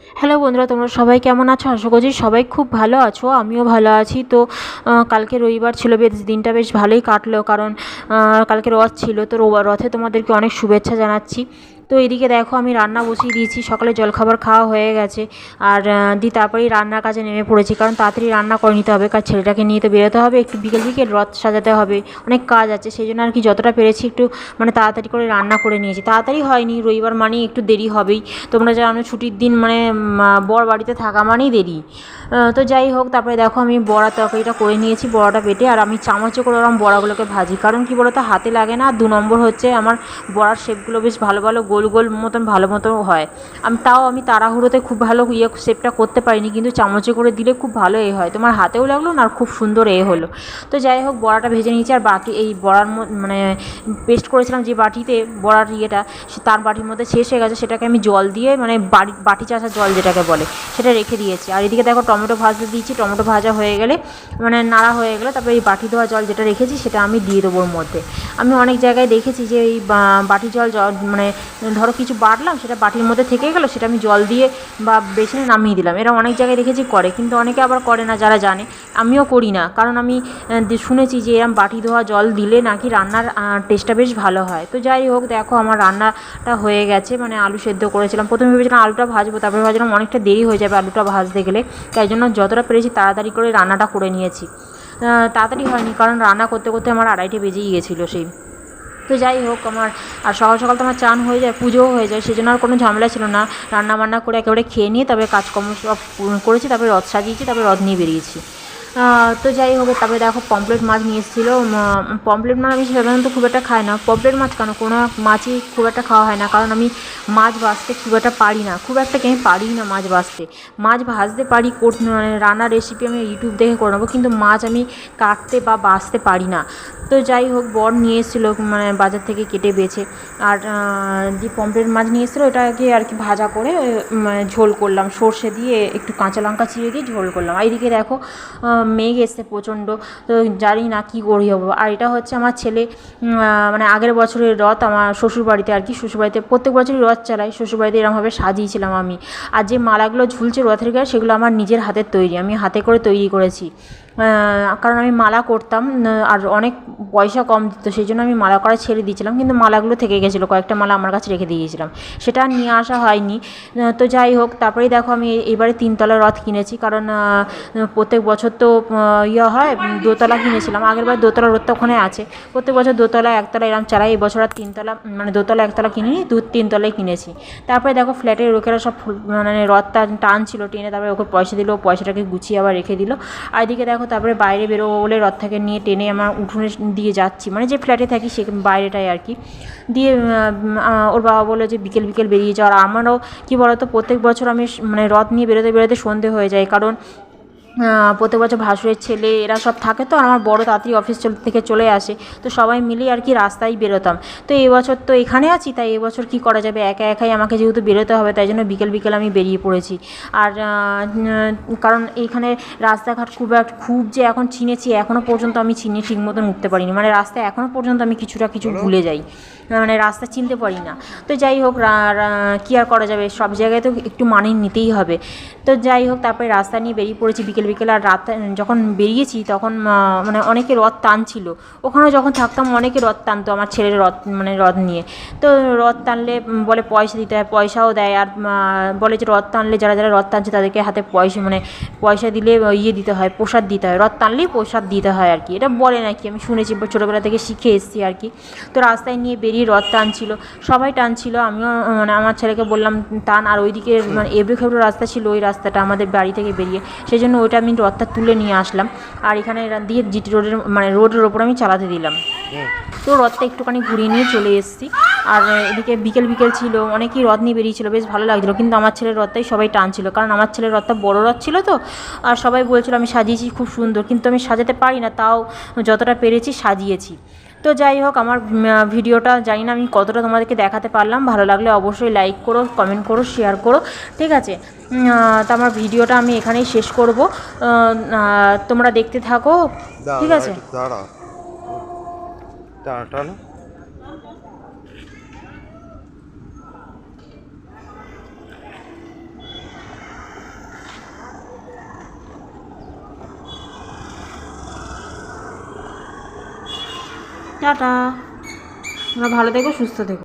Hello বন্ধুরা, তোমরা সবাই কেমন আছো? আশা করছি সবাই খুব ভালো আছো। আমিও ভালো আছি। তো কালকে রবিবার ছিল, বেশ দিনটা বেশ ভালোই কাটলো, কারণ কালকে রথ ছিল। তো রথে তোমাদেরকে অনেক শুভেচ্ছা জানাচ্ছি। তো এদিকে দেখো, আমি রান্না বসিয়ে দিয়েছি, সকালে জলখাবার খাওয়া হয়ে গেছে। আর তারপরেই রান্নার কাজে নেমে পড়েছি, কারণ তাড়াতাড়ি রান্না করে নিতে হবে, কারণ ছেলেটাকে নিয়ে তো বেরোতে হবে, একটু বিকেল বিকেল রথ সাজাতে হবে, অনেক কাজ আছে। সেই জন্য আর কি যতটা পেরেছি একটু মানে তাড়াতাড়ি করে রান্না করে নিয়েছি। তাড়াতাড়ি হয়নি, রবিবার মানেই একটু দেরি হবেই। তোমরা জানো ছুটির দিন মানে বর বাড়িতে থাকা মানেই দেরি। তো যাই হোক, তারপরে দেখো আমি বড়ার তরকারিটা করে নিয়েছি, বড়াটা বেটে। আর আমি চামচে করে ওরকম বড়াগুলোকে ভাজি, কারণ কি বলতো, হাতে লাগে না। আর 2 নম্বর হচ্ছে, আমার বড়ার শেপগুলো বেশ ভালো ভালো গোল গোল মতন ভালো মতো হয়। আমি তাড়াহুড়োতে খুব ভালো শেপটা করতে পারিনি, কিন্তু চামচে করে দিলে খুব ভালো হয়, তোমার হাতেও লাগলো না আর খুব সুন্দর হলো। তো যাই হোক, বড়াটা ভেজে নিয়েছি। আর বাকি এই বড়ার মানে পেস্ট করেছিলাম যে বাটিতে বড়ার তার বাটির মধ্যে শেষ হয়ে গেছে, সেটাকে আমি জল দিয়ে মানে বাটি চাষা জল যেটাকে বলে সেটা রেখে দিয়েছি। আর এদিকে দেখো টমেটো ভাজতে দিয়েছি, টমেটো ভাজা হয়ে গেলে মানে নাড়া হয়ে গেলে তারপরে এই বাটি ধোয়া জল যেটা রেখেছি সেটা আমি দিয়ে দেবো ওর মধ্যে। আমি অনেক জায়গায় দেখেছি যে এই বাটি জল মানে ধরো কিছু বাটলাম, সেটা বাটির মধ্যে থেকে গেলো, সেটা আমি জল দিয়ে বা বেসিনে নামিয়ে দিলাম। এরা অনেক জায়গায় দেখেছি করে, কিন্তু অনেকে আবার করে না যারা জানে। আমিও করি না, কারণ আমি শুনেছি যে এরম বাটি ধোয়া জল দিলে নাকি রান্নার টেস্টটা বেশ ভালো হয়। তো যাই হোক, দেখো আমার রান্নাটা হয়ে গেছে, মানে আলু সেদ্ধ করেছিলাম। প্রথমে ভেবেছিলাম আলুটা ভাজবো, তারপরে ভাবছিলাম অনেকটা দেরি হয়ে যাবে আলুটা ভাজতে গেলে, তাই জন্য যতটা পেরেছি তাড়াতাড়ি করে রান্নাটা করে নিয়েছি। তাড়াতাড়ি হয়নি, কারণ রান্না করতে করতে আমার 2:30 বেজেই গিয়েছিলো সেই। তো যাই হোক, আমার আর সকাল সকাল তো আমার চান হয়ে যায়, পুজোও হয়ে যায়, সেই জন্য আর কোনো ঝামেলা ছিল না। রান্না বান্না করে একেবারে খেয়ে নিয়ে তবে কাজকর্ম সব করেছি, তারপরে রথ সাজিয়েছি, তারপরে রথ নিয়ে বেরিয়েছি। তো যাই হোক, তারপরে দেখো পমফ্রেট মাছ নিয়ে এসেছিলো। পমফ্রেট মাছ আমি সাধারণত খুব একটা খাই না। পমফ্রেট মাছ কেন, কোনো মাছই খুব একটা খাওয়া হয় না, কারণ আমি মাছ ভাজতে খুব একটা পারি না, খুব একটা আমি পারি না মাছ ভাজতে। মাছ ভাজতে পারি, মানে রান্নার রেসিপি আমি ইউটিউব দেখে করে নেবো, কিন্তু মাছ আমি কাটতে বা ভাজতে পারি না। তো যাই হোক, বর নিয়ে এসেছিলো মানে বাজার থেকে কেটে বেছে। আর যে পমফ্রেট মাছ নিয়ে এসেছিলো ওটাকে আর কি ভাজা করে মানে ঝোল করলাম, সর্ষে দিয়ে একটু কাঁচা লঙ্কা চিড়ে দিয়ে ঝোল করলাম। আর এইদিকে দেখো মেঘ এসছে প্রচণ্ড, তো জানি না কী করি হবো। আর এটা হচ্ছে আমার ছেলে মানে আগের বছরের রথ, আমার শ্বশুরবাড়িতে আর কি, শ্বশুরবাড়িতে প্রত্যেক বছরই রথ চালাই, শ্বশুরবাড়িতে এরকমভাবে সাজিয়েছিলাম আমি। আর যে মালাগুলো ঝুলছে রথের গায়ে, সেগুলো আমার নিজের হাতের তৈরি, আমি হাতে করে তৈরি করেছি। কারণ আমি মালা করতাম, আর অনেক পয়সা কম দিত, সেই জন্য আমি মালা করা ছেড়ে দিয়েছিলাম, কিন্তু মালাগুলো থেকে গেছিলো, কয়েকটা মালা আমার কাছে রেখে দিয়েছিলাম, সেটা আর নিয়ে আসা হয়নি। তো যাই হোক, তারপরেই দেখো আমি এবারে 3তলা রথ কিনেছি, কারণ প্রত্যেক বছর তো হয়, দোতলা কিনেছিলাম আগেরবার, দোতলা রথটা ওখানে আছে, প্রত্যেক বছর দোতলা একতলা এরম চালাই। এই বছর আর 3তলা মানে দোতলা একতলা কিনিনি, 3তলাই কিনেছি। তারপরে দেখো ফ্ল্যাটের লোকেরা সব মানে রথটা টানছিল, টেনে তারপরে ওকে পয়সা দিল, পয়সাটাকে গুছিয়ে আবার রেখে দিল। আর এদিকে দেখো, তারপরে বাইরে বেরোবো বলে রথটাকে নিয়ে টেনে আমার উঠোনে দিয়ে যাচ্ছি, মানে যে ফ্ল্যাটে থাকি সে বাইরেটাই আর কি দিয়ে। ওর বাবা বললো যে বিকেল বিকেল বেরিয়ে যাওয়ার। আমারও কী বলতো, প্রত্যেক বছর আমি মানে রথ নিয়ে বেরোতে বেরোতে সন্ধে হয়ে যায়, কারণ প্রত্যেক বছর ভাসুরের ছেলে এরা সব থাকে, তো আমার বড় তাড়াতাড়ি অফিস থেকে চলে আসে, তো সবাই মিলেই আর কি রাস্তায় বেরোতাম। তো এবছর তো এখানে আছি, তাই এবছর কী করা যাবে, একা একাই আমাকে যেহেতু বেরোতে হবে, তাই জন্য বিকেল বিকেল আমি বেরিয়ে পড়েছি। আর কারণ এইখানে রাস্তাঘাট খুব যে এখন চিনেছি, এখনও পর্যন্ত আমি চিনে ঠিক মতন উঠতে পারিনি, মানে রাস্তায় এখনও পর্যন্ত আমি কিছুটা কিছু ভুলে যাই, মানে রাস্তা চিনতে পারি না। তো যাই হোক, কী আর করা যাবে, সব জায়গায় তো একটু মানিয়ে নিতেই হবে। তো যাই হোক, তারপরে রাস্তা নিয়ে বেরিয়ে পড়েছি বিকেল বিকেল। আর রাত যখন বেরিয়েছি তখন মানে অনেকে রথ টানছিল, ওখানেও যখন থাকতাম অনেকে রথ টানতো আমার ছেলের রথ মানে রথ নিয়ে। তো রথ টানলে বলে পয়সা দিতে হয়, পয়সাও দেয়। আর বলে যে রথ টানলে যারা যারা রথ টানছে তাদেরকে হাতে পয়সা মানে পয়সা দিলে দিতে হয়, প্রসাদ দিতে হয়, রথ টানলেই প্রসাদ দিতে হয় আর কি, এটা বলে নাকি, আমি শুনেছি, ছোটোবেলা থেকে শিখে এসেছি আর কি। তো রাস্তায় নিয়ে বেরিয়ে রথ টানছিল, সবাই টানছিল, আমিও মানে আমার ছেলেকে বললাম টান। আর ওইদিকে মানে এবড়ো খেবড়ো রাস্তা ছিল ওই রাস্তাটা আমাদের বাড়ি থেকে বেরিয়ে, সেই জন্য ওইটা আমি রথটা তুলে নিয়ে আসলাম। আর এখানে দিয়ে জিটি রোডের মানে রোডের ওপর আমি চালাতে দিলাম। তো রথটা একটুখানি ঘুরিয়ে নিয়ে চলে এসেছি। আর এদিকে বিকেল বিকেল ছিল, অনেকেই রথ নিয়ে বেরিয়েছিল, বেশ ভালো লাগছিলো, কিন্তু আমার ছেলের রথটাই সবাই টানছিল, কারণ আমার ছেলের রথটা বড় রথ ছিল তো। আর সবাই বলছিল আমি সাজিয়েছি খুব সুন্দর, কিন্তু আমি সাজাতে পারি না, তাও যতটা পেরেছি সাজিয়েছি। তো যাই হোক, আমার ভিডিওটা জানি না আমি কতটা তোমাদেরকে দেখাতে পারলাম, ভালো লাগলে অবশ্যই লাইক করো, কমেন্ট করো, শেয়ার করো, ঠিক আছে। তো আমার ভিডিওটা আমি এখানেই শেষ করব, তোমরা দেখতে থাকো, ঠিক আছে। টাটা, তোমরা ভালো থেকো, সুস্থ থেকো।